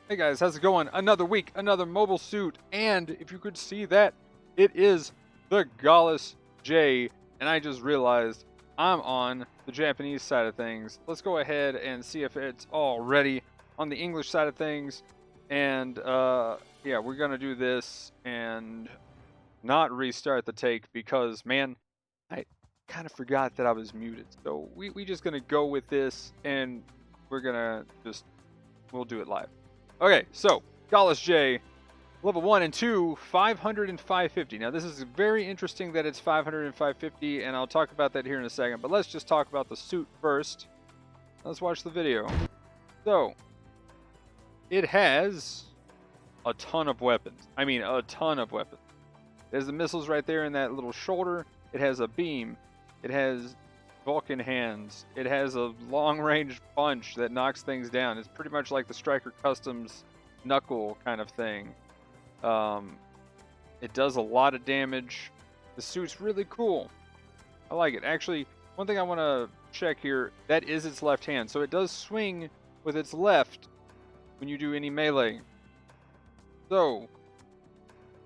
Hey guys, how's it going? Another week, another mobile suit, and if you could see that, it is the Galuus J, and I just realized I'm on the Japanese side of things. Let's go ahead and see if it's all ready on the English side of things, and yeah, we're gonna do this and not restart the take because, man, I kind of forgot that I was muted. So we just gonna go with this, and we're gonna we'll do it live. Okay, so Galuus J, level 1 and 2, 500 and 550. Now, this is very interesting that it's 500 and 550, and I'll talk about that here in a second. But let's just talk about the suit first. Let's watch the video. So, it has a ton of weapons. I mean, a ton of weapons. There's the missiles right there in that little shoulder. It has a beam. It has Vulcan hands. It has a long-range punch that knocks things down. It's pretty much like the Striker Customs knuckle kind of thing. It does a lot of damage. The suit's really cool. I like it. Actually, one thing I want to check here, that is its left hand. So it does swing with its left when you do any melee. So,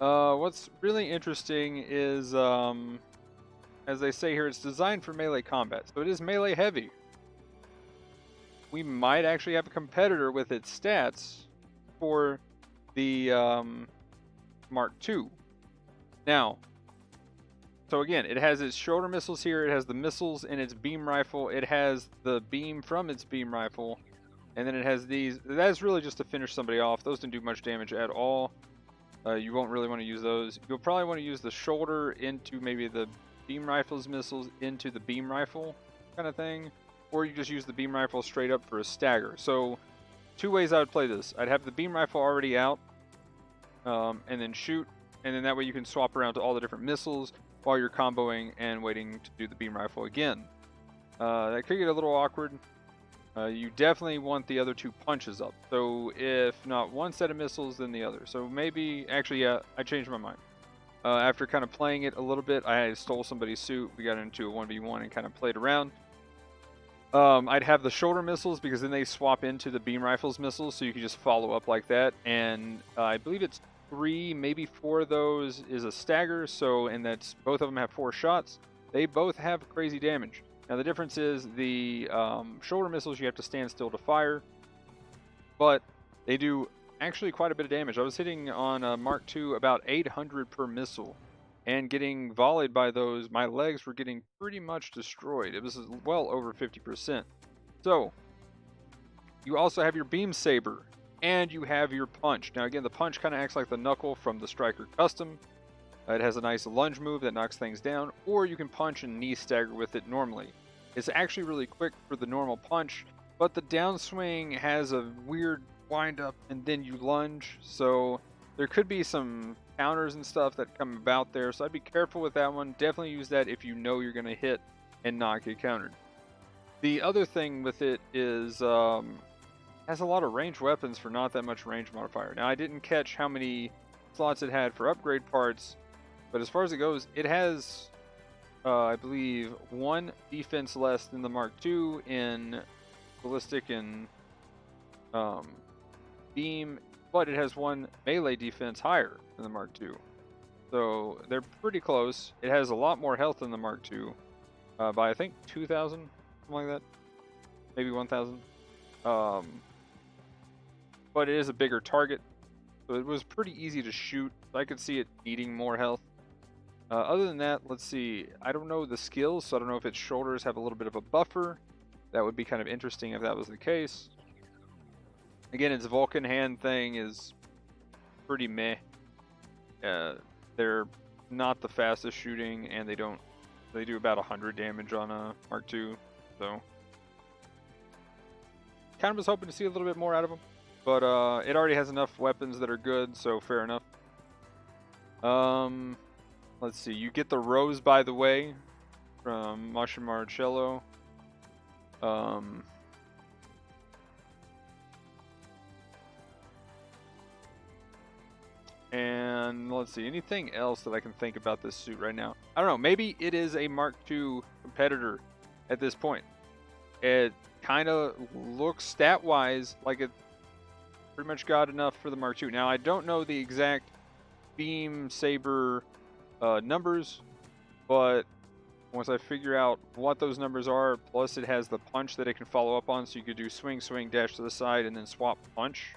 what's really interesting is, as they say here, it's designed for melee combat. So it is melee heavy. We might actually have a competitor with its stats for the Mark II. Now, so again, it has its shoulder missiles here. It has the missiles in its beam rifle. It has the beam from its beam rifle. And then it has these. That's really just to finish somebody off. Those don't do much damage at all. You won't really want to use those. You'll probably want to use the shoulder into maybe the beam rifle's missiles into the beam rifle kind of thing. Or you just use the beam rifle straight up for a stagger. So, two ways I would play this. I'd have the beam rifle already out. And then shoot. And then that way you can swap around to all the different missiles while you're comboing and waiting to do the beam rifle again. That could get a little awkward. You definitely want the other two punches up. So if not one set of missiles, then the other. So maybe, actually, yeah, I changed my mind. After kind of playing it a little bit, I stole somebody's suit. We got into a 1v1 and kind of played around. I'd have the shoulder missiles because then they swap into the beam rifle's missiles, so you can just follow up like that. And I believe it's 3, maybe 4 of those is a stagger. So, and that's both of them have 4 shots. They both have crazy damage. Now the difference is the shoulder missiles you have to stand still to fire, but they do actually quite a bit of damage. I was hitting on Mark II about 800 per missile, and getting volleyed by those, my legs were getting pretty much destroyed. It was well over 50%. So, you also have your beam saber, and you have your punch. Now again, the punch kind of acts like the knuckle from the Striker Custom. It has a nice lunge move that knocks things down, or you can punch and knee stagger with it normally. It's actually really quick for the normal punch, but the downswing has a weird wind up and then you lunge, so there could be some counters and stuff that come about there, so I'd be careful with that one. Definitely use that if you know you're going to hit and not get countered. The other thing with it is has a lot of ranged weapons for not that much range modifier. Now I didn't catch how many slots it had for upgrade parts, but as far as it goes, it has, I believe, 1 defense less than the Mark II in ballistic and beam, but it has 1 melee defense higher than the Mark II. So they're pretty close. It has a lot more health than the Mark II by, I think, 2,000, something like that. Maybe 1,000. But it is a bigger target, so it was pretty easy to shoot. I could see it needing more health. Other than that, let's see. I don't know the skills, so I don't know if its shoulders have a little bit of a buffer. That would be kind of interesting if that was the case. Again, its Vulcan hand thing is pretty meh. They're not the fastest shooting, and they do about 100 damage on a Mark II, so kind of was hoping to see a little bit more out of them, but it already has enough weapons that are good, so fair enough. Let's see, you get the rose, by the way, from Masha Marcello. And let's see, anything else that I can think about this suit right now? I don't know, maybe it is a Mark II competitor at this point. It kind of looks stat-wise like it pretty much got enough for the Mark II. Now, I don't know the exact beam saber numbers, but once I figure out what those numbers are, plus it has the punch that it can follow up on, so you could do swing, swing, dash to the side, and then swap punch.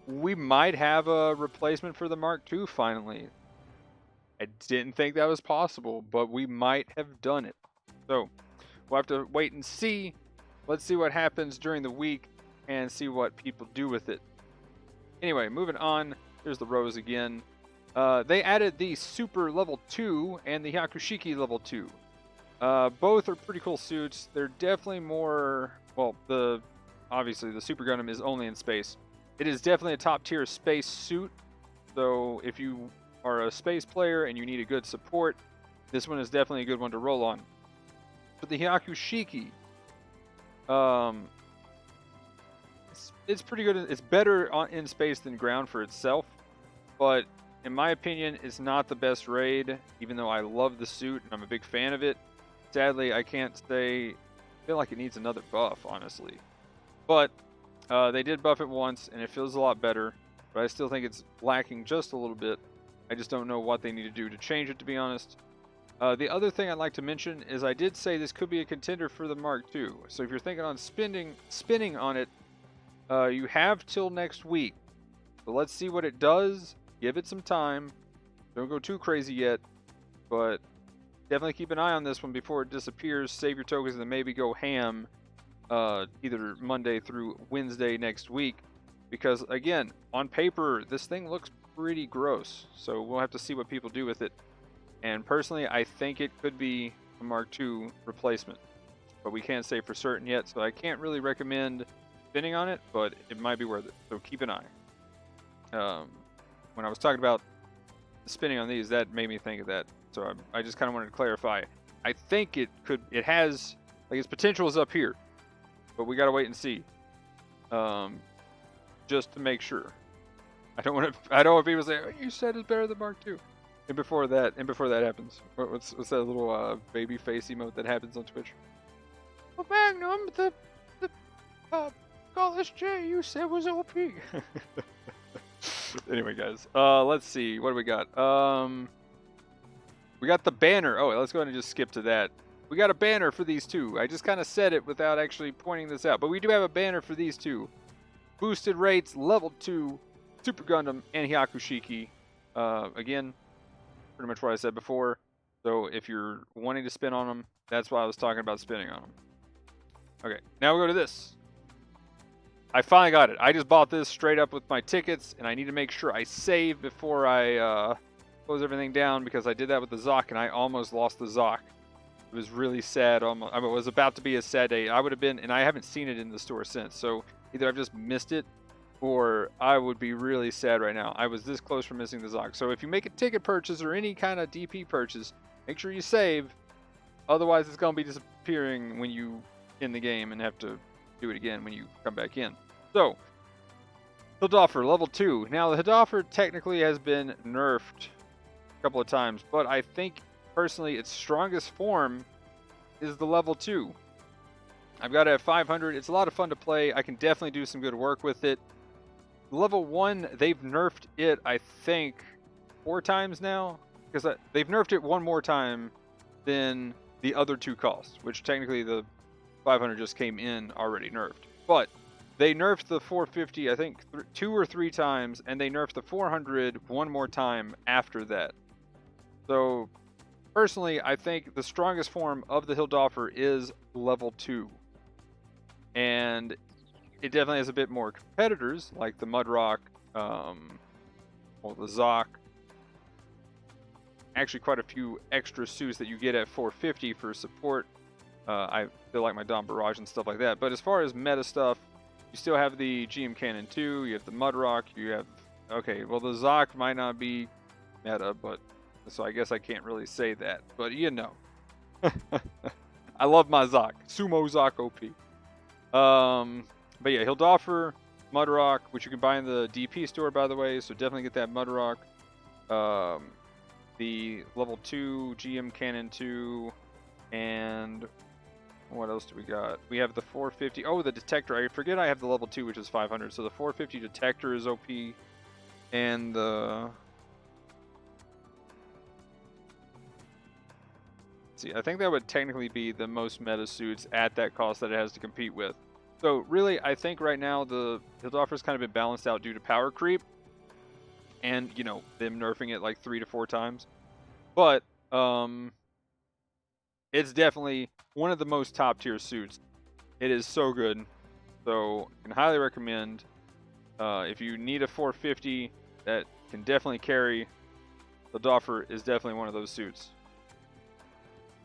We might have a replacement for the Mark II finally. I didn't think that was possible, but we might have done it. So, we'll have to wait and see. Let's see what happens during the week and see what people do with it. Anyway, moving on. Here's the Rose again. They added the Super Level 2 and the Shiki Level 2. Both are pretty cool suits. They're definitely more... Well, obviously the Super Gundam is only in space. It is definitely a top tier space suit. So if you are a space player and you need a good support, this one is definitely a good one to roll on. For the Shiki, it's pretty good. It's better in space than ground for itself, but in my opinion, it's not the best raid, even though I love the suit and I'm a big fan of it. Sadly, I can't say... I feel like it needs another buff, honestly. But they did buff it once, and it feels a lot better, but I still think it's lacking just a little bit. I just don't know what they need to do to change it, to be honest. The other thing I'd like to mention is I did say this could be a contender for the Mark II. So if you're thinking on spinning on it, you have till next week. So let's see what it does. Give it some time. Don't go too crazy yet, but definitely keep an eye on this one before it disappears. Save your tokens and then maybe go ham either Monday through Wednesday next week. Because again, on paper, this thing looks pretty gross. So we'll have to see what people do with it. And personally, I think it could be a Mark II replacement. But we can't say for certain yet, so I can't really recommend spinning on it, but it might be worth it. So keep an eye. When I was talking about spinning on these, that made me think of that. So I just kind of wanted to clarify. I think it has, like, its potential is up here. But we got to wait and see. Just to make sure. I don't want people to say, oh, you said it's better than Mark II. And before that happens, what's that little baby face emote that happens on Twitch? Oh, Magnum, the Galuus J you said was OP. Anyway, guys, let's see, what do we got? We got the banner. Oh, let's go ahead and just skip to that. We got a banner for these two. I just kind of said it without actually pointing this out, but we do have a banner for these two. Boosted rates, level 2, Super Gundam, and Shiki. Again, pretty much what I said before. So if you're wanting to spin on them, that's why I was talking about spinning on them. Okay, now we go to this. I finally got it. I just bought this straight up with my tickets, and I need to make sure I save before I close everything down, because I did that with the Zoc, and I almost lost the Zoc. It was really sad. I mean, it was about to be a sad day. I would have been, and I haven't seen it in the store since, so either I've just missed it, or I would be really sad right now. I was this close from missing the Zoc. So if you make a ticket purchase or any kind of DP purchase, make sure you save. Otherwise, it's going to be disappearing when you end the game and have to do it again when you come back in. So, Hildolfr, level 2. Now, the Hildolfr technically has been nerfed a couple of times, but I think, personally, its strongest form is the level 2. I've got it at 500. It's a lot of fun to play. I can definitely do some good work with it. Level 1, they've nerfed it, I think, 4 times now. Because they've nerfed it one more time than the other 2 costs, which technically the 500 just came in already nerfed. But they nerfed the 450, I think, 2 or 3 times, and they nerfed the 400 one more time after that. So, personally, I think the strongest form of the Hildolfr is level 2. And it definitely has a bit more competitors, like the Mudrock, the Zoc. Actually, quite a few extra suits that you get at 450 for support. I feel like my Dom Barrage and stuff like that. But as far as meta stuff, you still have the GM Cannon 2, you have the Mudrock, you have... Okay, well, the Zoc might not be meta, but... So I guess I can't really say that. But, you know. I love my Zoc. Sumo Zoc OP. But yeah, Hildolfr, Mudrock, which you can buy in the DP store, by the way, so definitely get that Mudrock. The level 2 GM Cannon 2, and What else do we got? We have the 450. Oh, the detector. I forget I have the level 2, which is 500. So the 450 detector is OP. And the... Let's see, I think that would technically be the most meta suits at that cost that it has to compete with. So really, I think right now the Hildolfr's kind of been balanced out due to power creep. And, you know, them nerfing it like 3 to 4 times. But, it's definitely one of the most top tier suits. It is so good. So, I can highly recommend. If you need a 450 that can definitely carry, the Hildolfr is definitely one of those suits.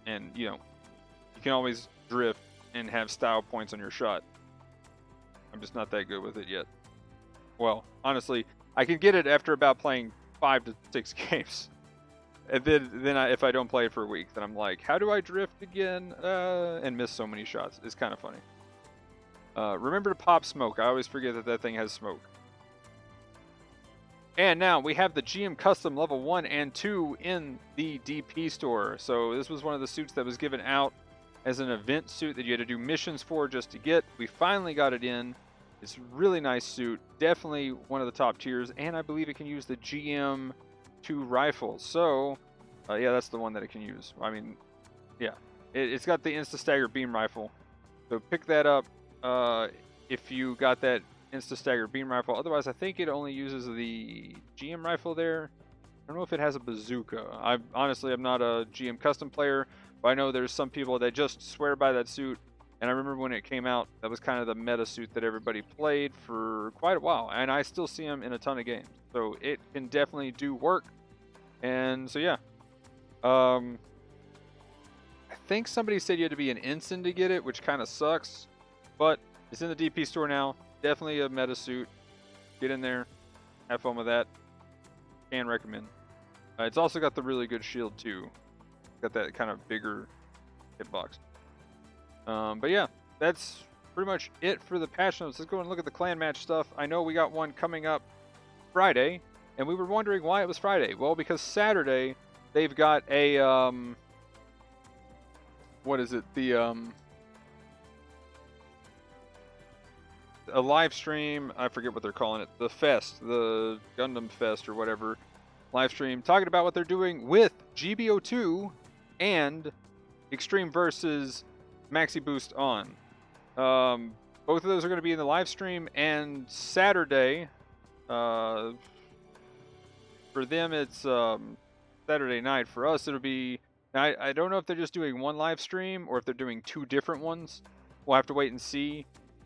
And, you know, you can always drift and have style points on your shot. I'm just not that good with it yet. Well, honestly, I can get it after about playing 5 to 6 games. And then if I don't play it for a week, then I'm like, how do I drift again? And miss so many shots. It's kind of funny. Remember to pop smoke. I always forget that that thing has smoke. And now we have the GM Custom level 1 and 2 in the DP store. So this was one of the suits that was given out as an event suit that you had to do missions for just to get. We finally got it in. It's a really nice suit. Definitely one of the top tiers. And I believe it can use the GM2 rifle. So, yeah, that's the one that it can use. I mean, yeah. It's got the Insta-Stagger beam rifle. So pick that up if you got that Insta-Stagger beam rifle. Otherwise, I think it only uses the GM rifle there. I don't know if it has a bazooka. Honestly, I'm not a GM custom player, but I know there's some people that just swear by that suit. And I remember when it came out, that was kind of the meta suit that everybody played for quite a while. And I still see them in a ton of games. So it can definitely do work. And so, yeah. I think somebody said you had to be an ensign to get it, which kind of sucks. But it's in the DP store now. Definitely a meta suit. Get in there. Have fun with that. Can recommend. It's also got the really good shield, too. Got that kind of bigger hitbox. But yeah, that's pretty much it for the patch notes. Let's go and look at the clan match stuff. I know we got one coming up Friday, and we were wondering why it was Friday. Well, because Saturday they've got a what is it? A live stream. I forget what they're calling it. The fest, the Gundam Fest or whatever. Live stream talking about what they're doing with GBO2 and Extreme versus Maxi Boost on. Both of those are going to be in the live stream, and Saturday, for them it's Saturday night. For us, it'll be. I don't know if they're just doing one live stream or if they're doing 2 different ones. We'll have to wait and see.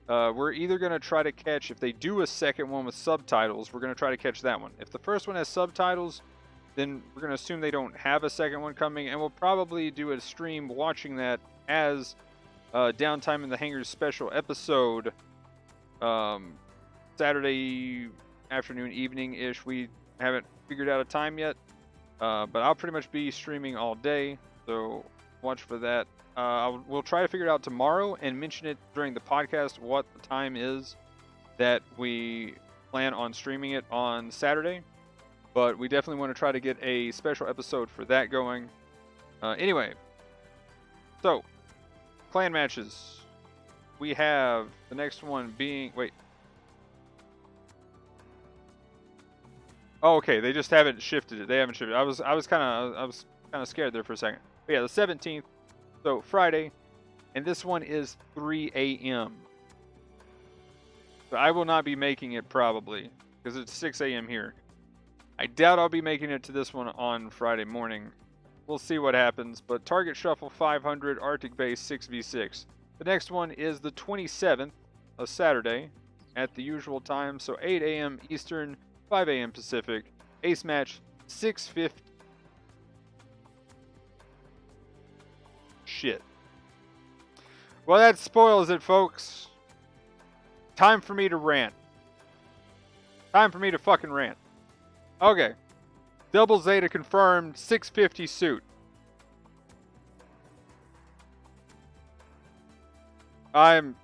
We're either going to try to catch, if they do a second one with subtitles, we're going to try to catch that one. If the first one has subtitles, then we're going to assume they don't have a second one coming, and we'll probably do a stream watching that as Downtime in the Hangars special episode Saturday afternoon, evening-ish. We haven't figured out a time yet, but I'll pretty much be streaming all day, so watch for that. We'll try to figure it out tomorrow and mention it during the podcast what the time is that we plan on streaming it on Saturday, but we definitely want to try to get a special episode for that going. Anyway, so clan matches. We have the next one being Oh, okay. They just haven't shifted it. They haven't shifted. I was kind of scared there for a second. But yeah, the 17th. So Friday, and this one is 3 a.m. So I will not be making it probably because it's 6 a.m. here. I doubt I'll be making it to this one on Friday morning. We'll see what happens, but Target Shuffle 500, Arctic Base 6v6. The next one is the 27th, a Saturday, at the usual time, so 8 a.m. Eastern, 5 a.m. Pacific. Ace match 650. Shit. Well, that spoils it, folks. Time for me to rant. Time for me to fucking rant. Okay. Double Zeta confirmed 650 suit. I'm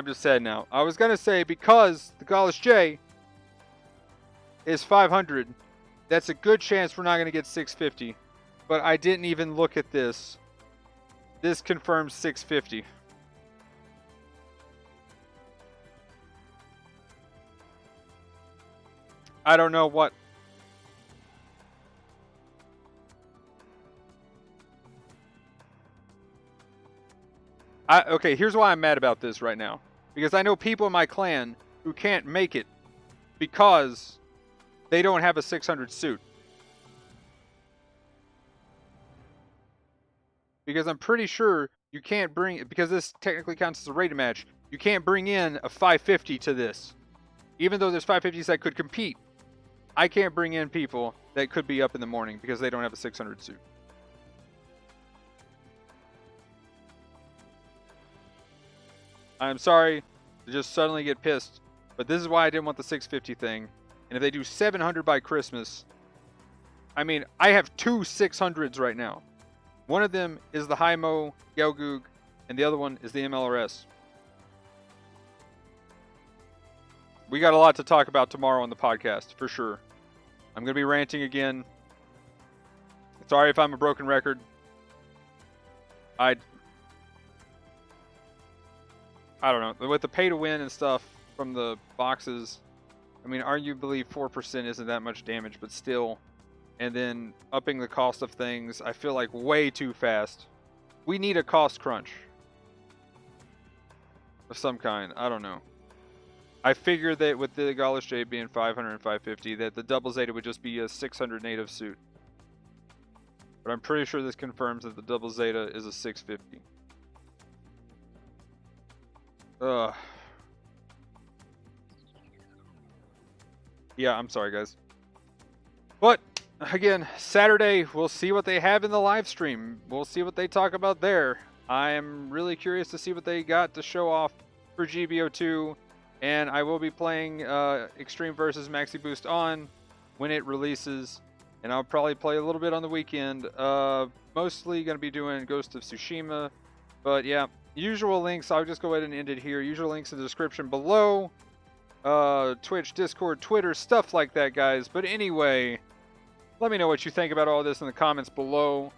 just sad now. I was gonna say because the Galuus J is 500, that's a good chance we're not gonna get 650. But I didn't even look at this. This confirms 650. I don't know what. Okay, here's why I'm mad about this right now. Because I know people in my clan who can't make it because they don't have a 600 suit. Because I'm pretty sure you can't bring, because this technically counts as a rated match, you can't bring in a 550 to this. Even though there's 550s that could compete, I can't bring in people that could be up in the morning because they don't have a 600 suit. I'm sorry to just suddenly get pissed, but this is why I didn't want the 650 thing. And if they do 700 by Christmas, I mean, I have two 600s right now. One of them is the Hi-Mo Gelgoog, and the other one is the MLRS. We got a lot to talk about tomorrow on the podcast, for sure. I'm going to be ranting again. Sorry if I'm a broken record. I don't know. With the pay to win and stuff from the boxes, I mean, arguably 4% isn't that much damage, but still. And then upping the cost of things, I feel like way too fast. We need a cost crunch of some kind. I don't know. I figured that with the Galuus J being 500 and 550, that the double Zeta would just be a 600 native suit. But I'm pretty sure this confirms that the double Zeta is a 650. Ugh. Yeah, I'm sorry, guys. But, again, Saturday, we'll see what they have in the live stream. We'll see what they talk about there. I am really curious to see what they got to show off for GBO2. And I will be playing Extreme versus Maxi Boost on when it releases. And I'll probably play a little bit on the weekend. Mostly going to be doing Ghost of Tsushima. But yeah, usual links. I'll just go ahead and end it here. Usual links in the description below. Twitch, Discord, Twitter, stuff like that, guys. But anyway, let me know what you think about all this in the comments below.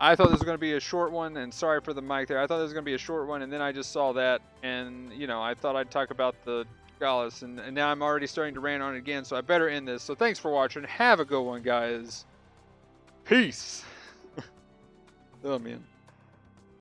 I thought this was going to be a short one, and sorry for the mic there. I thought this was going to be a short one, and then I just saw that, and, you know, I thought I'd talk about the Galuus, and now I'm already starting to rant on it again, so I better end this. So thanks for watching. Have a good one, guys. Peace. Oh, man.